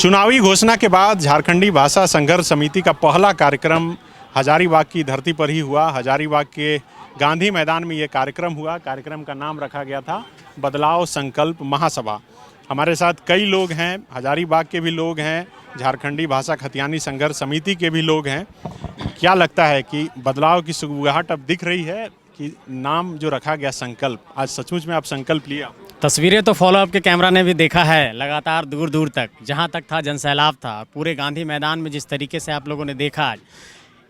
चुनावी घोषणा के बाद झारखंडी भाषा संघर्ष समिति का पहला कार्यक्रम हजारीबाग की धरती पर ही हुआ। हजारीबाग के गांधी मैदान में ये कार्यक्रम हुआ। कार्यक्रम का नाम रखा गया था बदलाव संकल्प महासभा। हमारे साथ कई लोग हैं, हजारीबाग के भी लोग हैं, झारखंडी भाषा खतियानी संघर्ष समिति के भी लोग हैं। क्या लगता है कि बदलाव की सुगबुगाहट अब दिख रही है कि नाम जो रखा गया संकल्प, आज सचमुच में आप संकल्प लिया? तस्वीरें तो फॉलोअप के कैमरा ने भी देखा है, लगातार दूर दूर तक जहां तक था जनसैलाब था। पूरे गांधी मैदान में जिस तरीके से आप लोगों ने देखा, आज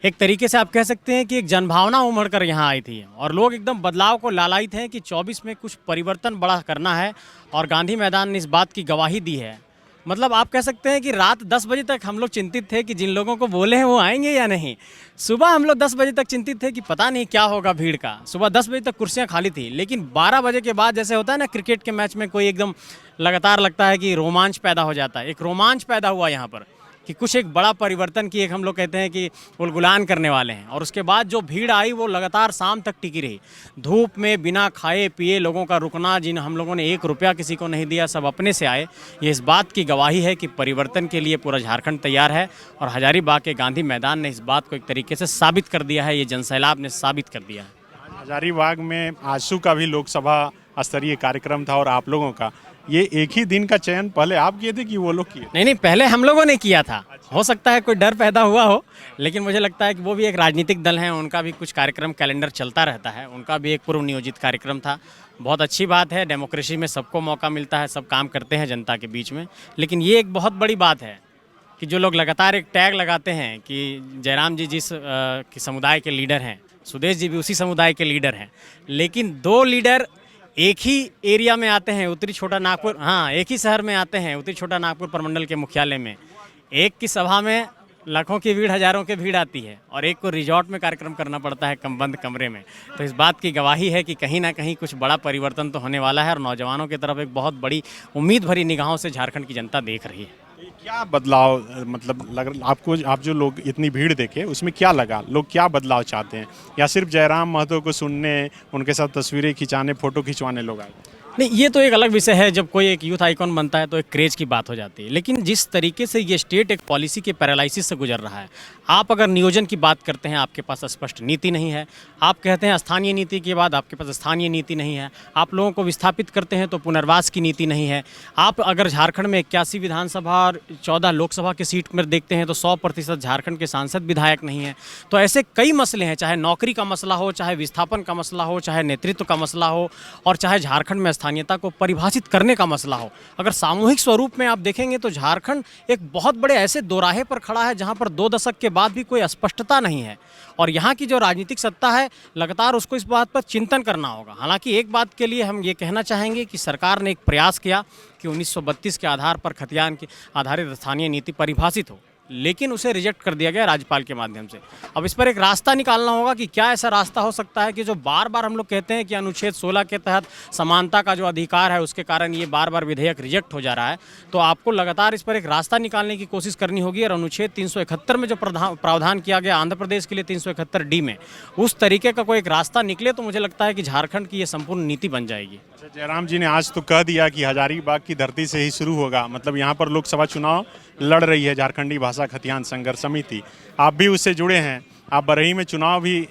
एक तरीके से आप कह सकते हैं कि एक जनभावना उमड़ कर यहाँ आई थी और लोग एकदम बदलाव को लालायित हैं कि 24 में कुछ परिवर्तन बड़ा करना है। और गांधी मैदान ने इस बात की गवाही दी है। मतलब आप कह सकते हैं कि रात 10 बजे तक हम लोग चिंतित थे कि जिन लोगों को बोले हैं वो आएंगे या नहीं। सुबह हम लोग 10 बजे तक चिंतित थे कि पता नहीं क्या होगा भीड़ का। सुबह 10 बजे तक कुर्सियां खाली थी, लेकिन 12 बजे के बाद जैसे होता है ना क्रिकेट के मैच में कोई एकदम लगातार लगता है कि रोमांच पैदा हो जाता है। एक रोमांच पैदा हुआ यहाँ पर कि कुछ एक बड़ा परिवर्तन की एक हम लोग कहते हैं कि उलगुलान करने वाले हैं। और उसके बाद जो भीड़ आई वो लगातार शाम तक टिकी रही। धूप में बिना खाए पिए लोगों का रुकना, जिन हम लोगों ने 1 रुपया किसी को नहीं दिया, सब अपने से आए। ये इस बात की गवाही है कि परिवर्तन के लिए पूरा झारखंड तैयार है। और हजारीबाग के गांधी मैदान ने इस बात को एक तरीके से साबित कर दिया है। ये जनसैलाब ने साबित कर दिया है। हजारीबाग में आजसू का भी लोकसभा स्तरीय कार्यक्रम था और आप लोगों का ये एक ही दिन का चयन पहले आप किए थे कि वो लोग किए? नहीं, पहले हम लोगों ने किया था। हो सकता है कोई डर पैदा हुआ हो, लेकिन मुझे लगता है कि वो भी एक राजनीतिक दल है, उनका भी कुछ कार्यक्रम कैलेंडर चलता रहता है। उनका भी एक पूर्व नियोजित कार्यक्रम था। बहुत अच्छी बात है, डेमोक्रेसी में सबको मौका मिलता है, सब काम करते हैं जनता के बीच में। लेकिन ये एक बहुत बड़ी बात है कि जो लोग लगातार एक टैग लगाते हैं कि जयराम जी जिस समुदाय के लीडर हैं, सुदेश जी भी उसी समुदाय के लीडर हैं, लेकिन 2 लीडर एक ही एरिया में आते हैं, उत्तरी छोटा नागपुर, हाँ एक ही शहर में आते हैं, उत्तरी छोटा नागपुर प्रमंडल के मुख्यालय में। एक की सभा में लाखों की भीड़, हजारों की भीड़ आती है और एक को रिजॉर्ट में कार्यक्रम करना पड़ता है बंद कमरे में। तो इस बात की गवाही है कि कहीं ना कहीं कुछ बड़ा परिवर्तन तो होने वाला है और नौजवानों की तरफ एक बहुत बड़ी उम्मीद भरी निगाहों से झारखंड की जनता देख रही है। क्या बदलाव मतलब लग आपको, आप जो लोग इतनी भीड़ देखे उसमें क्या लगा? लोग क्या बदलाव चाहते हैं, या सिर्फ जयराम महतो को सुनने, उनके साथ तस्वीरें खिंचाने, फोटो खिंचवाने लोग आए? नहीं, ये तो एक अलग विषय है। जब कोई एक यूथ आइकॉन बनता है तो एक क्रेज की बात हो जाती है। लेकिन जिस तरीके से ये स्टेट एक पॉलिसी के पैरालिसिस से गुजर रहा है, आप अगर नियोजन की बात करते हैं, आपके पास स्पष्ट नीति नहीं है। आप कहते हैं स्थानीय नीति के बाद आपके पास स्थानीय नीति नहीं है। आप लोगों को विस्थापित करते हैं तो पुनर्वास की नीति नहीं है। आप अगर झारखंड में 81 विधानसभा और 14 लोकसभा की सीट में देखते हैं तो 100% झारखंड के सांसद विधायक नहीं है। तो ऐसे कई मसले हैं, चाहे नौकरी का मसला हो, चाहे विस्थापन का मसला हो, चाहे नेतृत्व का मसला हो, और चाहे झारखंड में स्थानीयता को परिभाषित करने का मसला हो। अगर सामूहिक स्वरूप में आप देखेंगे तो झारखंड एक बहुत बड़े ऐसे दोराहे पर खड़ा है जहां पर 2 दशक के बाद भी कोई स्पष्टता नहीं है। और यहाँ की जो राजनीतिक सत्ता है, लगातार उसको इस बात पर चिंतन करना होगा। हालांकि एक बात के लिए हम ये कहना चाहेंगे कि सरकार ने एक प्रयास किया कि 1932 के आधार पर खतियान की आधारित स्थानीय नीति परिभाषित हो, लेकिन उसे रिजेक्ट कर दिया गया राज्यपाल के माध्यम से। अब इस पर एक रास्ता निकालना होगा कि क्या ऐसा रास्ता हो सकता है कि जो बार बार हम लोग कहते हैं कि अनुच्छेद 16 के तहत समानता का जो अधिकार है उसके कारण ये बार बार विधेयक रिजेक्ट हो जा रहा है। तो आपको लगातार इस पर एक रास्ता निकालने की कोशिश करनी होगी। और अनुच्छेद 371 में जो प्रावधान किया गया आंध्र प्रदेश के लिए 371D में, उस तरीके का कोई एक रास्ता निकले तो मुझे लगता है कि झारखंड की ये संपूर्ण नीति बन जाएगी। जयराम जी ने आज तो कह दिया कि हजारीबाग की धरती से ही शुरू होगा। मतलब यहाँ पर लोकसभा चुनाव लड़ रही है झारखंडी भाषा खतियान संघर्ष समिति, आप भी उससे जुड़े हैं, आप बरही में चुनाव भी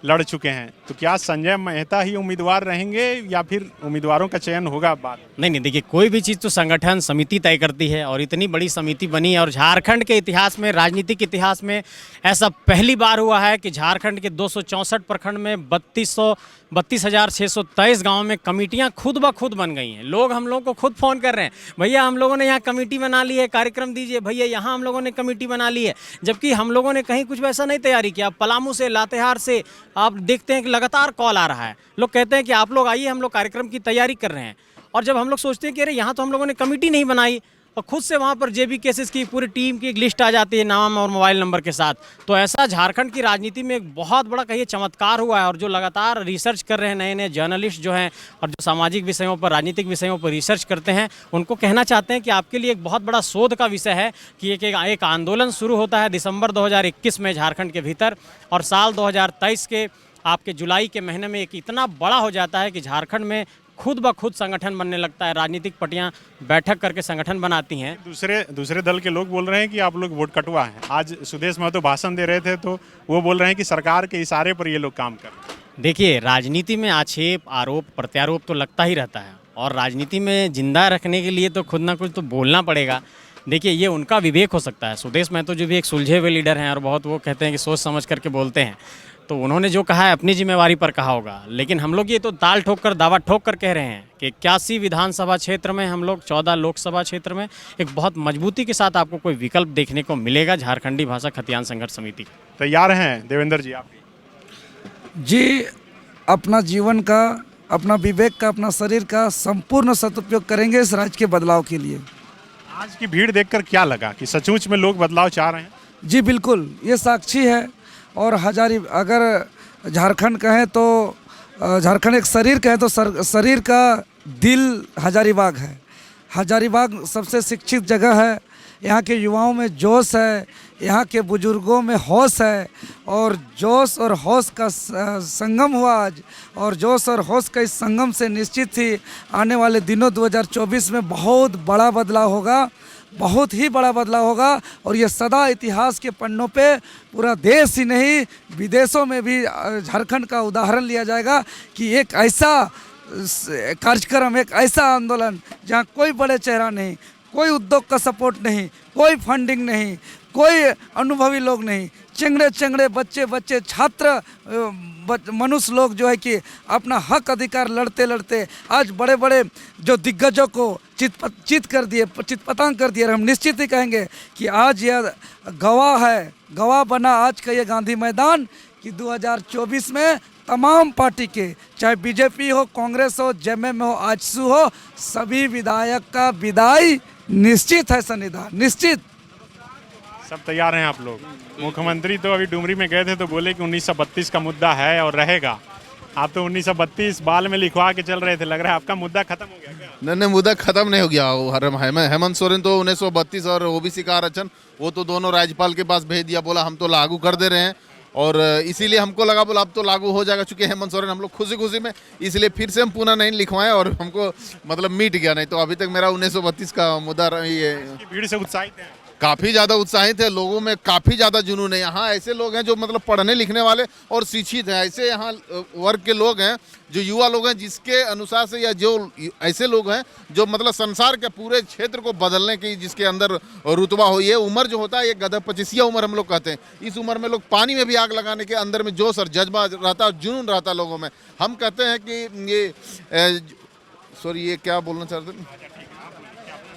लड़ चुके हैं। तो क्या संजय मेहता ही उम्मीदवार रहेंगे या फिर उम्मीदवारों का चयन होगा बाद? नहीं, देखिए कोई भी चीज़ तो संगठन समिति तय करती है और इतनी बड़ी समिति बनी है। और झारखंड के इतिहास में, राजनीतिक इतिहास में ऐसा पहली बार हुआ है कि झारखंड के 264 प्रखंड में 32,623 गाँव में कमेटियाँ खुद ब खुद बन गई हैं। लोग हम लोगों को खुद फ़ोन कर रहे हैं, भैया हम लोगों ने यहाँ कमेटी बना ली है, कार्यक्रम दीजिए, भैया यहाँ हम लोगों ने कमेटी बना ली है। जबकि हम लोगों ने कहीं कुछ वैसा नहीं तैयारी किया। पलामू से, लातेहार से आप देखते हैं कि लगातार कॉल आ रहा है। लोग कहते हैं कि आप लोग आइए, हम लोग कार्यक्रम की तैयारी कर रहे हैं। और जब हम लोग सोचते हैं कि अरे यहाँ तो हम लोगों ने कमेटी नहीं बनाई, और खुद से वहाँ पर जेबी केसेस की पूरी टीम की एक लिस्ट आ जाती है नाम और मोबाइल नंबर के साथ। तो ऐसा झारखंड की राजनीति में एक बहुत बड़ा कहिए चमत्कार हुआ है। और जो लगातार रिसर्च कर रहे हैं, नए नए जर्नलिस्ट जो हैं और जो सामाजिक विषयों पर, राजनीतिक विषयों पर रिसर्च करते हैं, उनको कहना चाहते हैं कि आपके लिए एक बहुत बड़ा शोध का विषय है कि एक आंदोलन शुरू होता है दिसंबर 2021 में झारखंड के भीतर, और साल 2023 के आपके जुलाई के महीने में एक इतना बड़ा हो जाता है कि झारखंड में खुद ब खुद संगठन बनने लगता है, राजनीतिक पार्टियां बैठक करके संगठन बनाती हैं। दूसरे दल के लोग बोल रहे हैं कि आप लोग वोट कटवा हैं। आज सुदेश महतो भाषण दे रहे थे तो वो बोल रहे हैं कि सरकार के इशारे पर ये लोग काम कर रहे हैं। देखिए, राजनीति में आक्षेप, आरोप, प्रत्यारोप तो लगता ही रहता है, और राजनीति में जिंदा रखने के लिए तो खुद ना कुछ तो बोलना पड़ेगा। देखिए, ये उनका विवेक हो सकता है। सुदेश महतो जो भी एक सुलझे हुए लीडर हैं और बहुत वो कहते हैं कि सोच समझ करके बोलते हैं, तो उन्होंने जो कहा है अपनी जिम्मेवारी पर कहा होगा। लेकिन हम लोग ये तो ताल ठोक कर, दावा ठोक कर कह रहे हैं कि 81 विधानसभा क्षेत्र में हम लोग 14 लोकसभा क्षेत्र में एक बहुत मजबूती के साथ आपको कोई विकल्प देखने को मिलेगा झारखंडी भाषा खतियान संघर्ष समिति। तैयार हैं देवेंद्र जी आप? जी, अपना जीवन का, अपना विवेक का, अपना शरीर का संपूर्ण सदुपयोग करेंगे इस राज्य के बदलाव के लिए। आज की भीड़ देखकर क्या लगा कि सचमुच में लोग बदलाव चाह रहे हैं? जी बिल्कुल, ये साक्षी है। और अगर झारखंड कहें तो झारखंड एक शरीर कहें तो शरीर का दिल हजारीबाग है। हजारीबाग सबसे शिक्षित जगह है। यहाँ के युवाओं में जोश है, यहाँ के बुजुर्गों में होश है, और जोश और होश का संगम हुआ आज। और जोश और होश का इस संगम से निश्चित ही आने वाले दिनों 2024 में बहुत बड़ा बदलाव होगा, बहुत ही बड़ा बदलाव होगा। और ये सदा इतिहास के पन्नों पे पूरा देश ही नहीं विदेशों में भी झारखंड का उदाहरण लिया जाएगा कि एक ऐसा कार्यक्रम, एक ऐसा आंदोलन जहाँ कोई बड़े चेहरा नहीं, कोई उद्योग का सपोर्ट नहीं, कोई फंडिंग नहीं, कोई अनुभवी लोग नहीं, चंगड़े बच्चे छात्र मनुष्य लोग जो है कि अपना हक अधिकार लड़ते लड़ते आज बड़े बड़े जो दिग्गजों को चितपटांग कर दिए। हम निश्चित ही कहेंगे कि आज यह गवाह बना आज का ये गांधी मैदान कि 2024 में तमाम पार्टी के, चाहे बीजेपी हो, कांग्रेस हो, जेएमएम हो, आजसू हो, सभी विधायक का विदाई निश्चित है, संविधान निश्चित। सब तैयार हैं आप लोग? मुख्यमंत्री तो अभी डुमरी में गए थे तो बोले कि 1932 का मुद्दा है और रहेगा। आप तो 1932 बाल में लिखवा के चल रहे थे, लग रहा है आपका मुद्दा खत्म हो गया क्या? नहीं, मुद्दा खत्म नहीं हो गया। हेमंत सोरेन तो 1932 और ओबीसी का आरक्षण वो तो दोनों राज्यपाल के पास भेज दिया, बोला हम तो लागू कर दे रहे हैं। और इसीलिए हमको लगा बोला अब तो लागू हो जाएगा, चूंकि हेमंत सोरेन हम लोग खुशी में, इसलिए फिर से हम पुनः नहीं लिखवाएं और हमको मतलब मिट गया। नहीं तो अभी तक मेरा 1932 का मुद्दा ये भीड़ से उत्साहित है, काफ़ी ज़्यादा उत्साहित है। लोगों में काफ़ी ज़्यादा जुनून है। यहाँ ऐसे लोग हैं जो मतलब पढ़ने लिखने वाले और शिक्षित हैं, ऐसे यहाँ वर्ग के लोग हैं जो युवा लोग हैं, जिसके अनुसार से, या जो ऐसे लोग हैं जो मतलब संसार के पूरे क्षेत्र को बदलने की जिसके अंदर रुतबा हो। ये उम्र जो होता है ये गदर-पचीसिया उम्र हम लोग कहते हैं। इस उम्र में लोग पानी में भी आग लगाने के अंदर में जोश और जज्बा रहता है, जुनून रहता है लोगों में। हम कहते हैं कि ये क्या बोलना चाहते हैं,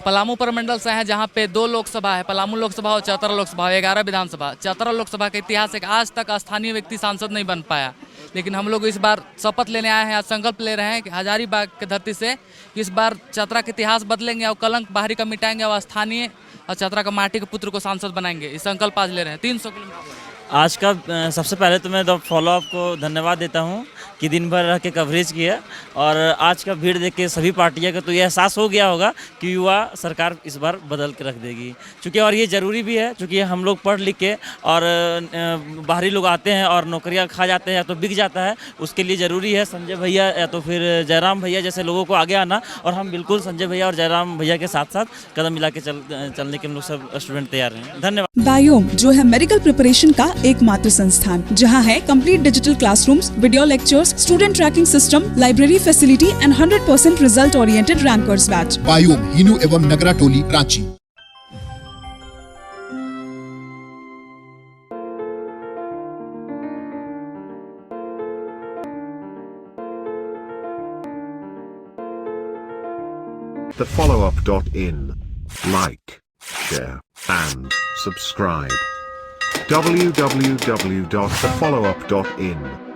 पलामू प्रमंडल से है जहाँ पे 2 लोकसभा है, पलामू लोकसभा और चतरा लोकसभा, 11 विधानसभा। चतरा लोकसभा का इतिहास है कि आज तक स्थानीय व्यक्ति सांसद नहीं बन पाया, लेकिन हम लोग इस बार शपथ लेने आए हैं, आज संकल्प ले रहे हैं कि हजारीबाग की धरती से इस बार चतरा का इतिहास बदलेंगे और कलंक बाहरी का मिटाएंगे और स्थानीय और चतरा का माटी के पुत्र को सांसद बनाएंगे। इस संकल्प आज ले रहे हैं। 300 किलोमीटर आज का सबसे पहले तो मैं द फॉलोअप को धन्यवाद देता हूं कि दिन भर रह के कवरेज किया, और आज का भीड़ देख के सभी पार्टियों का तो ये एहसास हो गया होगा कि युवा सरकार इस बार बदल के रख देगी। चूँकि और ये ज़रूरी भी है, चूँकि हम लोग पढ़ लिख के और बाहरी लोग आते हैं और नौकरियां खा जाते हैं या तो बिक जाता है, उसके लिए ज़रूरी है संजय भैया या तो फिर जयराम भैया जैसे लोगों को आगे आना। और हम बिल्कुल संजय भैया और जयराम भैया के साथ साथ कदम मिला के चलने के हम लोग सब स्टूडेंट तैयार हैं। धन्यवाद। बायोम जो है मेडिकल प्रिपरेशन का एकमात्र संस्थान जहां है complete digital classrooms, video lectures, student tracking system, library facility and 100% result oriented rankers batch. Biome Hinoo एवं नगरा टोली, Ranchi. thefollowup.in. Like, share, and subscribe. www.thefollowup.in